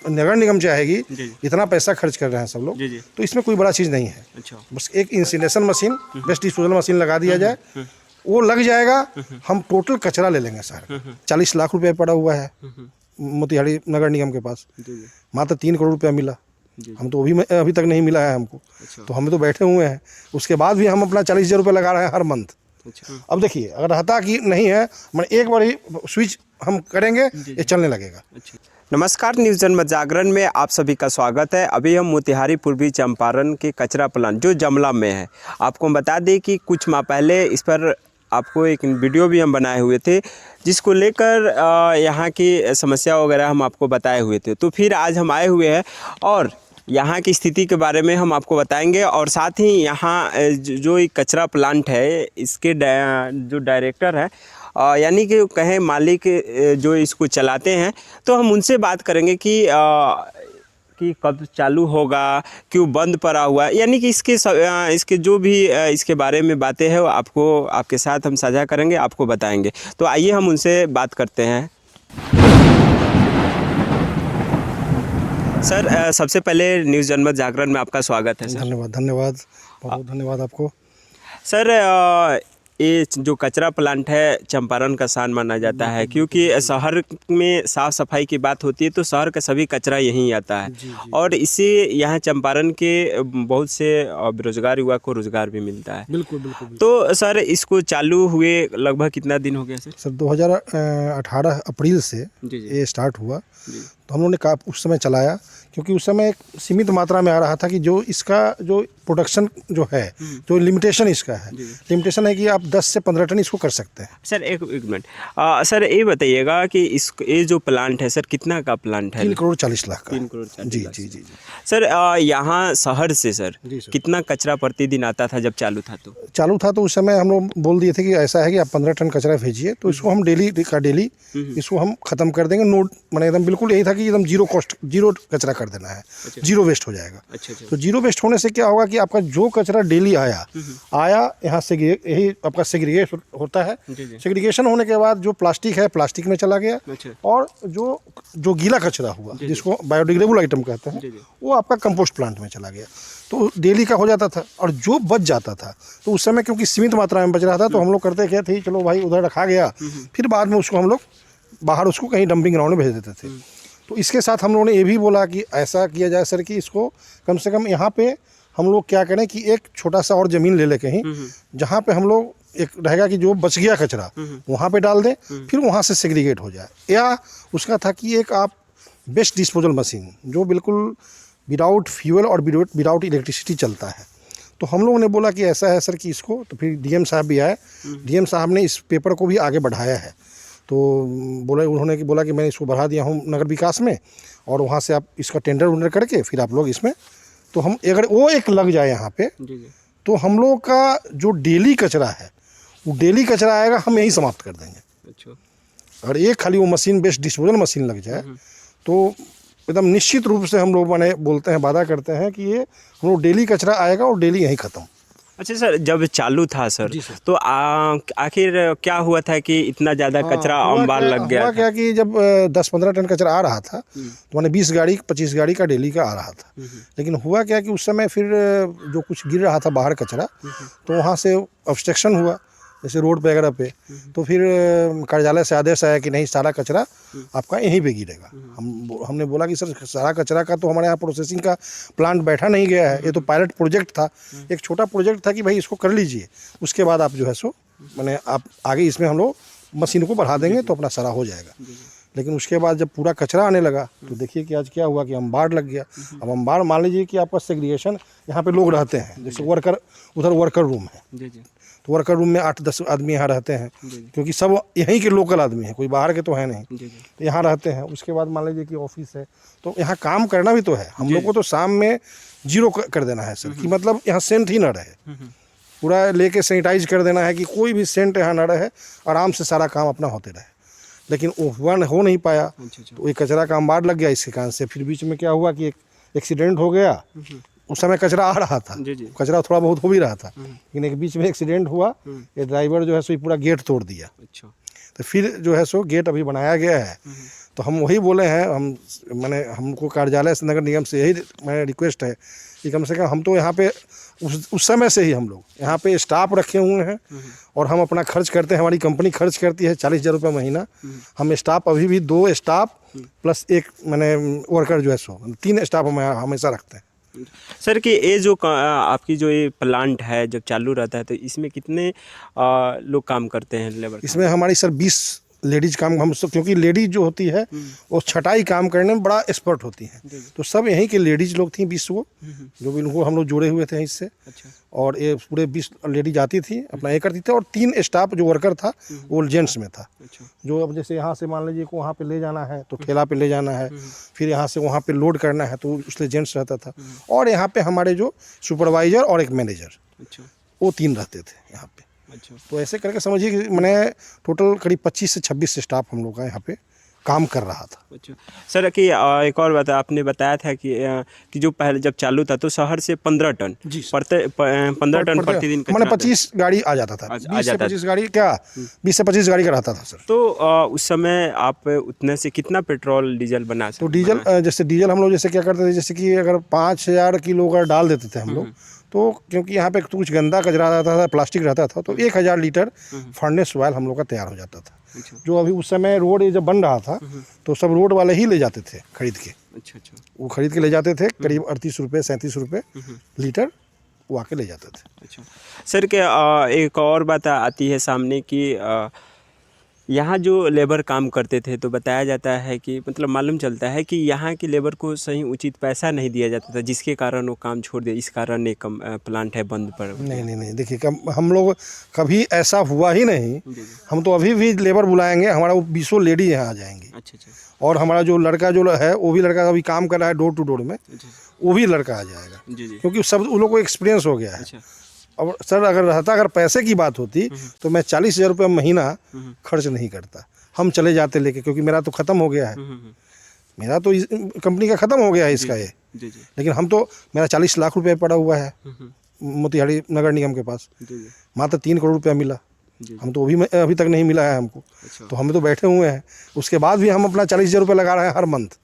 नगर निगम चाहेगी, जी। इतना पैसा खर्च कर रहे हैं सब लोग, जी। तो इसमें कोई बड़ा चीज़ नहीं है। अच्छा। बस एक इंसिनेशन मशीन, बेस्ट डिस्पोजल मशीन लगा दिया जाए, वो लग जाएगा। हम टोटल कचरा ले लेंगे शहर का। 40 लाख रुपए पड़ा हुआ है मोतिहारी नगर निगम के पास, जी। मात्र 3 करोड़ रुपया मिला। जी। हम तो अभी तक नहीं मिला है हमको। अच्छा। तो हम तो बैठे हुए हैं, उसके बाद भी हम अपना 40,000 रुपये लगा रहे हैं हर मंथ। अच्छा। अब देखिए, अगर रहता कि नहीं है, मैंने एक बार ही स्विच हम करेंगे, ये चलने लगेगा। अच्छा। नमस्कार, न्यूज़ जनमत जागरण में आप सभी का स्वागत है। अभी हम मोतिहारी पूर्वी चंपारण के कचरा प्लांट जो जमला में है, आपको हम बता दें कि कुछ माह पहले इस पर आपको एक वीडियो भी हम बनाए हुए थे, जिसको लेकर यहाँ की समस्या वगैरह हम आपको बताए हुए थे। तो फिर आज हम आए हुए हैं और यहाँ की स्थिति के बारे में हम आपको बताएंगे, और साथ ही यहाँ जो एक कचरा प्लांट है, इसके जो डायरेक्टर है, यानी कि कहें मालिक जो इसको चलाते हैं, तो हम उनसे बात करेंगे कि कब चालू होगा, क्यों बंद पड़ा हुआ है, यानी कि इसके जो भी इसके बारे में बातें हैं वो आपको आपके साथ हम साझा करेंगे, आपको बताएंगे। तो आइए हम उनसे बात करते हैं। सर, सबसे पहले न्यूज़ जनमत जागरण में आपका स्वागत है सर। धन्यवाद, बहुत धन्यवाद आपको। सर, ये जो कचरा प्लांट है चंपारण का शान माना जाता है, क्योंकि शहर में साफ़ सफाई की बात होती है तो शहर का सभी कचरा यहीं आता है। जी। और इससे यहाँ चंपारण के बहुत से बेरोजगार युवा को रोजगार भी मिलता है। बिल्कुल। तो सर, इसको चालू हुए लगभग कितना दिन हो गया सर? 2018 अप्रैल से जी। ये स्टार्ट हुआ। जी। तो हम लोगों ने उस समय चलाया, क्योंकि उस समय एक सीमित मात्रा में आ रहा था कि जो इसका जो प्रोडक्शन जो है, जो लिमिटेशन इसका है, लिमिटेशन है कि आप 10 से 15 टन इसको कर सकते हैं। सर एक मिनट, सर ये बताइएगा कि ये जो प्लांट है सर, कितना का प्लांट है? 3 करोड़ 40 लाख का। 3 करोड़ 40 जी लाख। जी जी। सर, यहाँ शहर से सर जी सर। कितना कचरा प्रतिदिन आता था जब चालू था? तो चालू था तो उस समय हम लोग बोल दिए थे कि ऐसा है कि आप 15 टन कचरा भेजिए, तो इसको हम डेली इसको हम ख़त्म कर देंगे। नोट मैंने एकदम बिल्कुल यही था कि एकदम जीरो कचरा कर देना है। अच्छा। जीरो वेस्ट हो जाएगा। अच्छा। तो जीरो वेस्ट होने से क्या होगा कि आपका जो कचरा डेली आया यहाँ से यही आपका सेग्रीगेट होता है। सेग्रीगेशन होने के बाद जो प्लास्टिक है, प्लास्टिक में चला गया। अच्छा। और जो गीला कचरा हुआ, जिसको बायोडिग्रेडेबल आइटम कहते हैं, वो आपका कंपोस्ट प्लांट में चला गया। तो डेली का हो जाता था, और जो बच जाता था तो उस समय क्योंकि सीमित मात्रा में बच रहा था, तो हम लोग करते क्या थे, चलो भाई उधर रखा गया, फिर बाद में उसको हम लोग बाहर उसको कहीं डंपिंग ग्राउंड में भेज देते थे। तो इसके साथ हम लोगों ने ये भी बोला कि ऐसा किया जाए सर कि इसको कम से कम यहाँ पे हम लोग क्या करें कि एक छोटा सा और ज़मीन ले कहीं, जहाँ पे हम लोग एक रहेगा कि जो बच गया कचरा वहाँ पे डाल दें, फिर वहाँ से सेग्रीगेट हो जाए। या उसका था कि एक आप बेस्ट डिस्पोजल मशीन जो बिल्कुल विदाउट फ्यूल और विदाउट इलेक्ट्रिसिटी चलता है। तो हम लोगों ने बोला कि ऐसा है सर कि इसको, तो फिर डीएम साहब भी आए। डीएम साहब ने इस पेपर को भी आगे बढ़ाया है। तो उन्होंने बोला कि मैं इसको बढ़ा दिया हूँ नगर विकास में, और वहाँ से आप इसका टेंडर करके फिर आप लोग इसमें, तो हम अगर वो एक लग जाए यहाँ पे, तो हम लोग का जो डेली कचरा है वो डेली कचरा आएगा, हम यही समाप्त कर देंगे। अच्छा। अगर एक खाली वो मशीन बेस्ट डिस्पोजल मशीन लग जाए, तो एकदम निश्चित रूप से हम लोग बोलते हैं, वादा करते हैं कि ये हम लोग डेली कचरा आएगा और डेली यहीं ख़त्म। अच्छा सर, जब चालू था सर, तो आखिर क्या हुआ था कि इतना ज़्यादा कचरा अंबार लग गया? हुआ क्या कि जब 10-15 टन कचरा आ रहा था, तो मैंने 20 गाड़ी 25 गाड़ी का डेली का आ रहा था। लेकिन हुआ क्या कि उस समय फिर जो कुछ गिर रहा था बाहर कचरा, तो वहाँ से ऑब्स्ट्रक्शन हुआ, जैसे रोड पे वगैरह पे। तो फिर कार्यालय से आदेश आया कि नहीं, सारा कचरा आपका यहीं पे गिरेगा। हमने बोला कि सर सारा कचरा का तो हमारे यहाँ प्रोसेसिंग का प्लांट बैठा नहीं गया है, ये तो पायलट प्रोजेक्ट था, एक छोटा प्रोजेक्ट था कि भाई इसको कर लीजिए, उसके बाद आप जो है सो मैंने आप आगे इसमें हम लोग मशीन को बढ़ा देंगे तो अपना सारा हो जाएगा। लेकिन उसके बाद जब पूरा कचरा आने लगा, तो देखिए कि आज क्या हुआ कि अंबार लग गया। अब अंबार, मान लीजिए कि आपका सेग्रीगेशन, यहाँ पे लोग रहते हैं, जैसे वर्कर, उधर वर्कर रूम है, तो वर्कर रूम में 8-10 आदमी यहाँ रहते हैं, क्योंकि सब यहीं के लोकल आदमी हैं, कोई बाहर के तो है नहीं, तो यहाँ रहते हैं। उसके बाद मान लीजिए कि ऑफिस है, तो यहाँ काम करना भी तो है। हम लोग को तो शाम में जीरो कर देना है सर, कि मतलब यहाँ सेंट ही ना रहे, पूरा लेके सैनिटाइज कर देना है कि कोई भी सेंट यहाँ ना रहे, आराम से सारा काम अपना होते रहे। लेकिन वो हो नहीं पाया। तो एक कचरा का अंबार लग गया, इसके कारण से फिर बीच में क्या हुआ कि एक एक्सीडेंट हो गया। उस समय कचरा आ रहा था, कचरा थोड़ा बहुत हो भी रहा था, लेकिन एक बीच में एक्सीडेंट हुआ, ये ड्राइवर जो है सो पूरा गेट तोड़ दिया। अच्छा। तो फिर जो है सो गेट अभी बनाया गया है, तो हम वही बोले हैं, मैंने हमको कार्यालय से नगर निगम से यही मेरा रिक्वेस्ट है कि कम से कम हम तो यहाँ पे उस समय से ही हम लोग यहाँ पे स्टाफ रखे हुए हैं और हम अपना खर्च करते हैं, हमारी कंपनी खर्च करती है 40,000 रुपये महीना। हम स्टाफ अभी भी 2 स्टाफ प्लस एक मैंने वर्कर जो है 3 स्टाफ हम हमेशा रखते हैं। सर कि ये जो आपकी जो ये प्लांट है जब चालू रहता है तो इसमें कितने लोग काम करते हैं लेबर? इसमें हमारी सर 20 लेडीज काम, हम सब क्योंकि लेडीज जो होती है वो छटाई काम करने में बड़ा एक्सपर्ट होती हैं, तो सब यहीं के लेडीज लोग थी 20 वो, जो भी इनको हम लोग जुड़े हुए थे इससे। अच्छा। और ये पूरे 20 लेडीज आती थी, अपना ये करती थी, और 3 स्टाफ जो वर्कर था वो जेंट्स में था। अच्छा। जो अब जैसे यहाँ से मान लीजिए को वहाँ पे ले जाना है तो ठेला पे ले जाना है, फिर यहाँ से वहाँ पे लोड करना है तो उसलिए जेंट्स रहता था। और यहाँ पे हमारे जो सुपरवाइजर और एक मैनेजर, अच्छा, वो 3 रहते थे यहाँ पे। अच्छा। तो ऐसे करके समझिए कि मैंने टोटल करीब 25 से 26 स्टाफ हम लोग का यहाँ पे काम कर रहा था। अच्छा सर कि एक और बात आपने बताया था कि जो पहले जब चालू था तो शहर से 15 टन 15 टन प्रतिदिन मैंने 25 गाड़ी आ जाता था, 20 से 25 गाड़ी क्या 20 से 25 गाड़ी का रहता था सर। तो उस समय आप उतने से कितना पेट्रोल डीजल बना सकते? तो डीजल जैसे डीजल हम लोग जैसे क्या करते थे, जैसे कि अगर 5,000 किलो अगर डाल देते थे हम लोग, तो क्योंकि यहाँ पे कुछ गंदा कचरा रहता था, प्लास्टिक रहता था, तो 1,000 लीटर फर्नेस ऑयल हम लोग का तैयार हो जाता था। जो अभी उस समय रोड ये जब बन रहा था तो सब रोड वाले ही ले जाते थे खरीद के। अच्छा। वो खरीद के ले जाते थे, करीब 38 रुपये 37 रुपये लीटर वो आके ले जाते थे। अच्छा सर के एक और बात आती है सामने कि यहाँ जो लेबर काम करते थे तो बताया जाता है कि मतलब मालूम चलता है कि यहाँ के लेबर को सही उचित पैसा नहीं दिया जाता था, जिसके कारण वो काम छोड़ दिया। इस कारण एक प्लांट है बंद पर। नहीं, देखिए हम लोग कभी ऐसा हुआ ही नहीं। हम तो अभी भी लेबर बुलाएंगे, हमारा वो 20 लेडी यहाँ आ जाएंगी। अच्छा। और हमारा जो लड़का जो है वो भी लड़का अभी काम कर रहा है डोर टू डोर में, वो भी लड़का आ जाएगा। क्योंकि सब उन लोग को एक्सपीरियंस हो गया है। और सर अगर पैसे की बात होती तो मैं 40,000 रुपये महीना खर्च नहीं करता, हम चले जाते लेके, क्योंकि मेरा तो ख़त्म हो गया है, मेरा तो कंपनी का ख़त्म हो गया है इसका ये। लेकिन हम तो मेरा 40 लाख रुपये पड़ा हुआ है मोतिहारी नगर निगम के पास, मात्र 3 करोड़ रुपया मिला। हम तो अभी तक नहीं मिला है हमको। तो हम तो बैठे हुए हैं, उसके बाद भी हम अपना 40,000 रुपये लगा रहे हैं हर मंथ।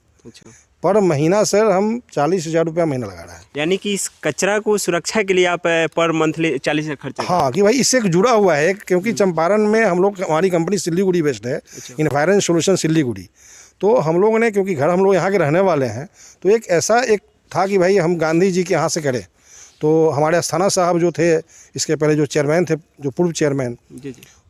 पर महीना सर हम 40,000 रुपया महीना लगा रहा है। यानी कि इस कचरा को सुरक्षा के लिए आप पर मंथली 40,000 खर्च? हाँ, कि भाई इससे जुड़ा हुआ है, क्योंकि चंपारण में हम लोग, हमारी कंपनी सिल्लीगुड़ी बेस्ड है, इन्वायरमेंट सोल्यूशन सिल्लीगुड़ी। तो हम लोगों ने, क्योंकि घर हम लोग यहाँ के रहने वाले हैं, तो एक ऐसा था कि भाई हम गांधी जी के यहाँ से करें। तो हमारे अस्थाना साहब जो थे, इसके पहले जो चेयरमैन थे, जो पूर्व चेयरमैन,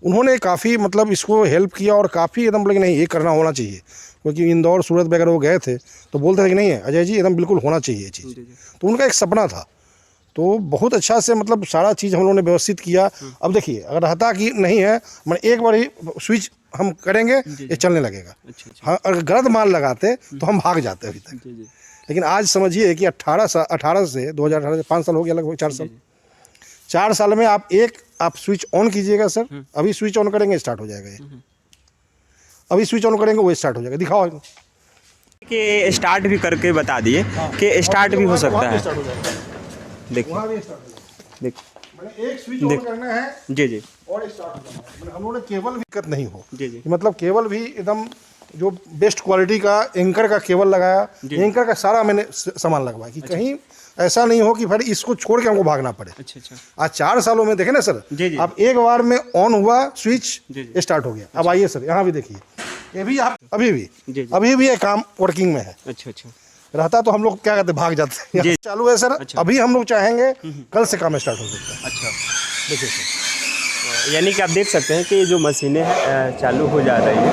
उन्होंने काफ़ी मतलब इसको हेल्प किया और काफ़ी एकदम बोले नहीं ये करना होना चाहिए। क्योंकि इंदौर सूरत वगैरह वो गए थे तो बोलते थे कि नहीं है अजय जी एकदम बिल्कुल होना चाहिए ये चीज़। तो उनका एक सपना था, तो बहुत अच्छा से मतलब सारा चीज़ हम लोगों ने व्यवस्थित किया। अब देखिए अगर रहता कि नहीं है, मैंने एक बार ही स्विच हम करेंगे ये चलने लगेगा। हाँ, अगर गलत माल लगाते तो हम भाग जाते अभी तक। लेकिन आज समझिए कि 18 से 2018 से 5 साल हो गया, लगभग 4 साल में आप स्विच ऑन कीजिएगा सर, अभी स्विच ऑन करेंगे स्टार्ट हो जाएगा ये, अभी स्विच ऑन करेंगे वो स्टार्ट हो जाएगा। दिखाओ कि स्टार्ट भी करके बता दिए कि स्टार्ट भी हो सकता है। देखिए एक स्विच ऑन करना है जी और स्टार्ट हो जाना है। हम लोगों ने केबल भी दिक्कत नहीं हो जी, मतलब केबल भी एकदम जो बेस्ट क्वालिटी का एंकर का केबल लगाया, एंकर का सारा मैंने सामान लगवाया कि कहीं ऐसा नहीं हो कि भाई इसको छोड़ के हमको भागना पड़े। अच्छा। आज 4 सालों में देखे ना सर, आप एक बार में ऑन हुआ स्विच स्टार्ट हो गया। अब आइए सर यहाँ भी देखिए, ये भी आप अभी भी ये काम वर्किंग में है। अच्छा रहता तो हम लोग क्या कहते भाग जाते हैं। चालू है सर। अभी हम लोग चाहेंगे कल से काम स्टार्ट हो सकता है। अच्छा देखिए सर, यानी कि आप देख सकते हैं कि जो मशीनें हैं चालू हो जा रही है।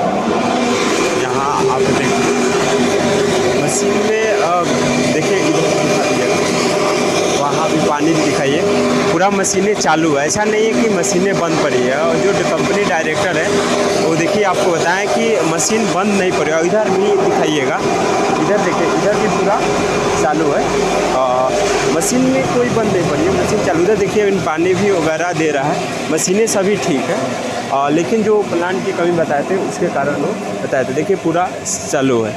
यहाँ आप देखिए मशीन में देखिए वहाँ भी पानी भी दिखाइए, पूरा मशीनें चालू है, ऐसा नहीं है कि मशीनें बंद पड़ी है। और जो कंपनी डायरेक्टर है वो देखिए आपको बताएं कि मशीन बंद नहीं पड़ी है। इधर भी दिखाइएगा, इधर देखिए, इधर भी पूरा चालू है, मशीन में कोई बंद नहीं पड़ी है, मशीन चालू। इधर देखिए पानी भी वगैरह दे रहा है, मशीनें सभी ठीक है। लेकिन जो प्लांट की कमी बताए थे उसके कारण वो बताए थे, देखिए पूरा चालू है।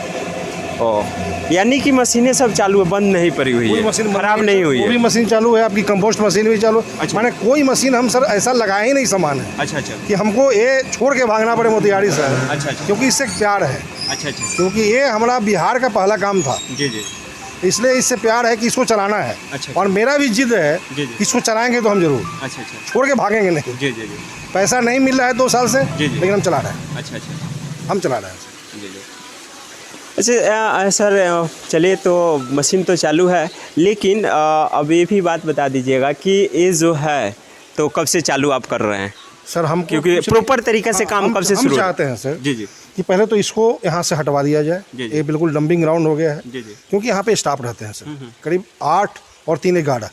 ओह, यानी कि मशीनें सब चालू है, बंद नहीं पड़ी हुई कोई है, मशीन खराब नहीं हुई वो भी है। मशीन चालू है, आपकी कंपोस्ट मशीन भी चालू है। अच्छा। माने कोई मशीन हम सर ऐसा लगाए ही नहीं सामान है अच्छा अच्छा कि हमको ये छोड़ के भागना पड़े मोतिहारी से, अच्छा अच्छा क्योंकि इससे प्यार है, अच्छा अच्छा क्योंकि ये हमारा बिहार का पहला काम था, जी जी इसलिए इससे प्यार है कि इसको चलाना है। अच्छा। और मेरा भी जिद है जी, जी। कि इसको चलाएंगे तो हम जरूर, अच्छा अच्छा छोड़ के भागेंगे नहीं। जी जी जी पैसा नहीं मिल रहा है 2 साल से, जी, जी। लेकिन हम चला रहे हैं, अच्छा अच्छा हम चला रहे हैं। जी जी। अच्छा सर, चलिए तो मशीन तो चालू है, लेकिन अब ये भी बात बता दीजिएगा कि ये जो है तो कब से चालू आप कर रहे हैं, सर हम क्योंकि प्रॉपर तरीके से काम कब से हम शुरू हो- चाहते हैं सर जी जी कि पहले तो इसको यहाँ से हटवा दिया जाए। जी, जी। ये बिल्कुल डंपिंग ग्राउंड हो गया है, जी जी क्योंकि यहाँ पे स्टाफ रहते हैं सर, करीब 8 और 3 एक गार्ड।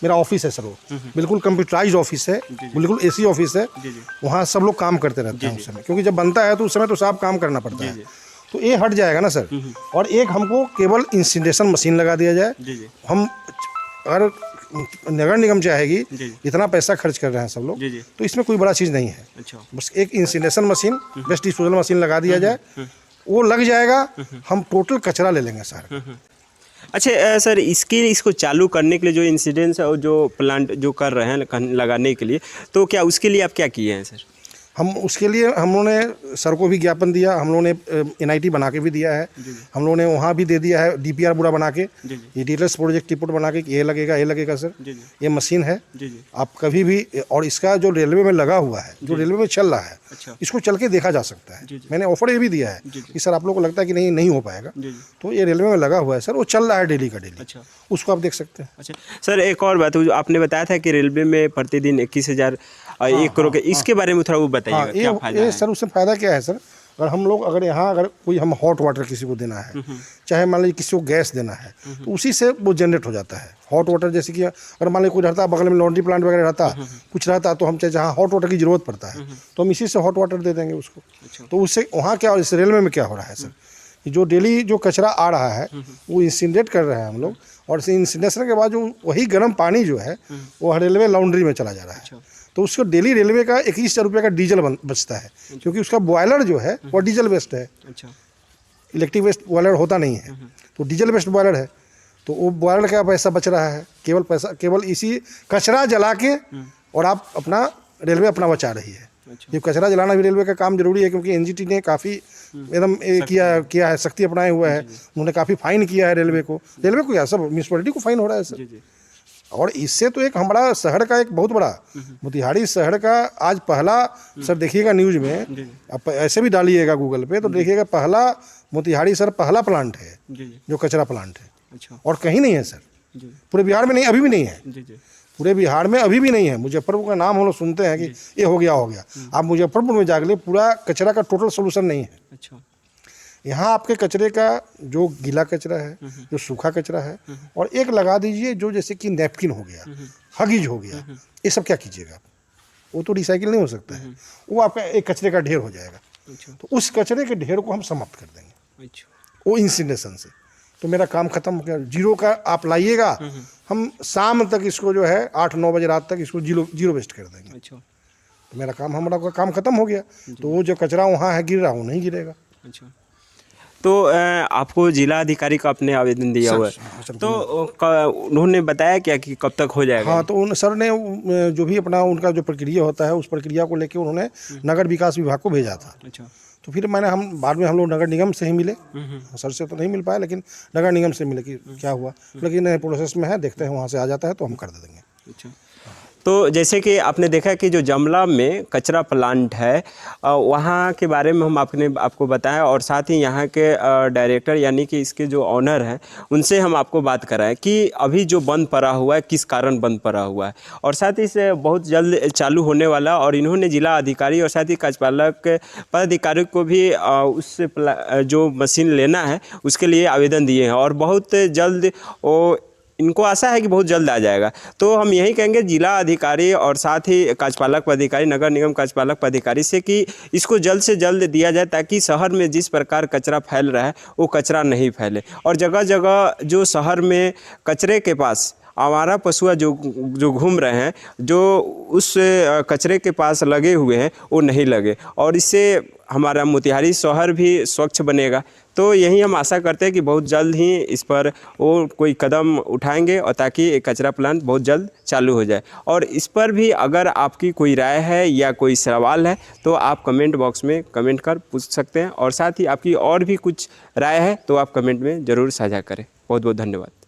मेरा ऑफिस है सर, वो बिल्कुल कंप्यूटराइज ऑफिस है, बिल्कुल एसी ऑफिस है। जी, जी। वहाँ सब लोग काम करते रहते हैं उस समय, क्योंकि जब बनता है तो उस समय तो साफ काम करना पड़ता जी, है। जी। तो ये हट जाएगा ना सर। और एक हमको केवल इंसिनरेशन मशीन लगा दिया जाए। जी जी हम अगर नगर निगम चाहेगी, जी, जी। इतना पैसा खर्च कर रहे हैं सब लोग, जी, जी। तो इसमें कोई बड़ा चीज़ नहीं है। अच्छा बस एक इंसिनेशन मशीन, बेस्ट डिस्पोजल मशीन लगा दिया जाए, वो लग जाएगा, हम टोटल कचरा ले लेंगे सर। अच्छा सर, इसको चालू करने के लिए जो इंसिडेंट्स है और जो प्लांट जो कर रहे हैं लगाने के लिए, तो क्या उसके लिए आप क्या किए हैं सर? हम उसके लिए हम लोगों ने सर को भी ज्ञापन दिया, हम लोगों ने NIT बना के भी दिया है, हम लोगों ने वहाँ भी दे दिया है DPR पूरा बना के, जी, जी। ये डिटेल्स प्रोजेक्ट रिपोर्ट बना के कि ये लगेगा सर। जी, जी। ये मशीन है, जी जी आप कभी भी, और इसका जो रेलवे में लगा हुआ है, जो रेलवे में चल रहा है, अच्छा इसको चल के देखा जा सकता है। जी, जी। मैंने ऑफर ये भी दिया है जी, जी। कि सर आप लोग को लगता है कि नहीं हो पाएगा, जी जी तो ये रेलवे में लगा हुआ है सर, वो चल रहा है डेली का डेली, अच्छा उसको आप देख सकते हैं। अच्छा सर, एक और बात, जो आपने बताया था कि रेलवे में प्रतिदिन 21,000 1 करोड़ के, इसके बारे में थोड़ा वो बताइएगा, हाँ, क्या फायदा ये है? सर उससे फ़ायदा क्या है सर, अगर हम लोग अगर कोई हम हॉट वाटर किसी को देना है, चाहे मान लीजिए किसी को गैस देना है, तो उसी से वो जनरेट हो जाता है हॉट वाटर। जैसे कि अगर मान लीजिए कोई रहता बगल में लॉन्ड्री प्लांट वगैरह रहता, कुछ रहता, तो हम चाहे जहाँ हॉट वाटर की ज़रूरत पड़ता है, तो हम इसी से हॉट वाटर दे देंगे उसको। अच्छा तो उससे वहाँ क्या, इस रेलवे में क्या हो रहा है सर, कि जो डेली जो कचरा आ रहा है वो इंसिनरेट कर रहे हैं हम लोग, और इस इंसिनरेशन के बाद जो वही गर्म पानी जो है वो रेलवे लॉन्ड्री में चला जा रहा है। अच्छा तो उसको डेली रेलवे का 21,000 रुपये का डीजल बचता है, क्योंकि उसका बॉयलर जो है वो डीजल वेस्ट है, अच्छा इलेक्ट्रिक वेस्ट बॉयलर होता नहीं है, तो डीजल वेस्ट बॉयलर है। तो वो बॉयलर का पैसा बच रहा है, केवल इसी कचरा जला के, और आप अपना रेलवे अपना बचा रही है। अच्छा ये कचरा जलाना भी रेलवे का काम जरूरी है, क्योंकि NGT ने काफ़ी एकदम किया है, सख्ती अपनाए हुआ है, उन्होंने काफ़ी फाइन किया है रेलवे को क्या, सब म्यूनसिपलिटी को फाइन हो रहा है सर। जी जी और इससे तो एक हमारा शहर का एक बहुत बड़ा, मोतिहारी शहर का आज पहला, सर देखिएगा न्यूज़ में, जी आप ऐसे भी डालिएगा गूगल पे, तो देखिएगा पहला मोतिहारी सर पहला प्लांट है जी जी जो कचरा प्लांट है, अच्छा और कहीं नहीं है सर, जी पूरे बिहार में नहीं, अभी भी नहीं है, जी जी पूरे बिहार में अभी भी नहीं है। मुजफ्फरपुर का नाम हम लोग सुनते हैं कि ये हो गया। आप मुजफ्फरपुर में जाके लिए, पूरा कचरा का टोटल सोल्यूशन नहीं है। अच्छा यहाँ आपके कचरे का जो गीला कचरा है, जो सूखा कचरा है, और एक लगा दीजिए जो जैसे कि नैपकिन हो गया, हगीज हो गया, ये सब क्या कीजिएगा आप, वो तो रिसाइकिल नहीं हो सकता है, वो आपका एक कचरे का ढेर हो जाएगा। अच्छा तो उस कचरे के ढेर को हम समाप्त कर देंगे अच्छा वो इंसिनरेशन से, तो मेरा काम खत्म हो गया। जीरो का आप लाइएगा, हम शाम तक इसको जो है 8-9 बजे रात तक इसको जीरो वेस्ट कर देंगे, अच्छा तो मेरा काम, हमारा काम खत्म हो गया। तो वो जो कचरा वहाँ है गिर रहा, वो नहीं गिरेगा। अच्छा तो आपको जिला अधिकारी का आपने आवेदन दिया हुआ है, तो उन्होंने बताया क्या कि कब तक हो जाएगा? हाँ, तो उन सर ने जो भी अपना उनका जो प्रक्रिया होता है, उस प्रक्रिया को लेके उन्होंने नगर विकास विभाग को भेजा था। अच्छा तो फिर हम बाद में हम लोग नगर निगम से ही मिले, सर से तो नहीं मिल पाए, लेकिन नगर निगम से मिले कि क्या हुआ, लेकिन प्रोसेस में है, देखते हैं वहाँ से आ जाता है तो हम कर देंगे। अच्छा तो जैसे कि आपने देखा कि जो जमला में कचरा प्लांट है, वहाँ के बारे में हम आपको बताया, और साथ ही यहाँ के डायरेक्टर यानी कि इसके जो ऑनर हैं उनसे हम आपको बात कराएं कि अभी जो बंद पड़ा हुआ है किस कारण बंद पड़ा हुआ है, और साथ ही से बहुत जल्द चालू होने वाला। और इन्होंने जिला अधिकारी और साथ ही कार्यपालक पदाधिकारी को भी उस जो मशीन लेना है उसके लिए आवेदन दिए हैं, और बहुत जल्द वो इनको आशा है कि बहुत जल्द आ जाएगा। तो हम यही कहेंगे जिला अधिकारी और साथ ही कार्यपालक पदाधिकारी, नगर निगम कार्यपालक पदाधिकारी से कि इसको जल्द से जल्द दिया जाए, ताकि शहर में जिस प्रकार कचरा फैल रहा है वो कचरा नहीं फैले, और जगह जगह जो शहर में कचरे के पास आवारा पशुआ जो घूम रहे हैं, जो उस कचरे के पास लगे हुए हैं वो नहीं लगे, और इससे हमारा मोतिहारी शहर भी स्वच्छ बनेगा। तो यही हम आशा करते हैं कि बहुत जल्द ही इस पर वो कोई कदम उठाएंगे और ताकि ये कचरा प्लांट बहुत जल्द चालू हो जाए। और इस पर भी अगर आपकी कोई राय है या कोई सवाल है तो आप कमेंट बॉक्स में कमेंट कर पूछ सकते हैं, और साथ ही आपकी और भी कुछ राय है तो आप कमेंट में ज़रूर साझा करें। बहुत बहुत धन्यवाद।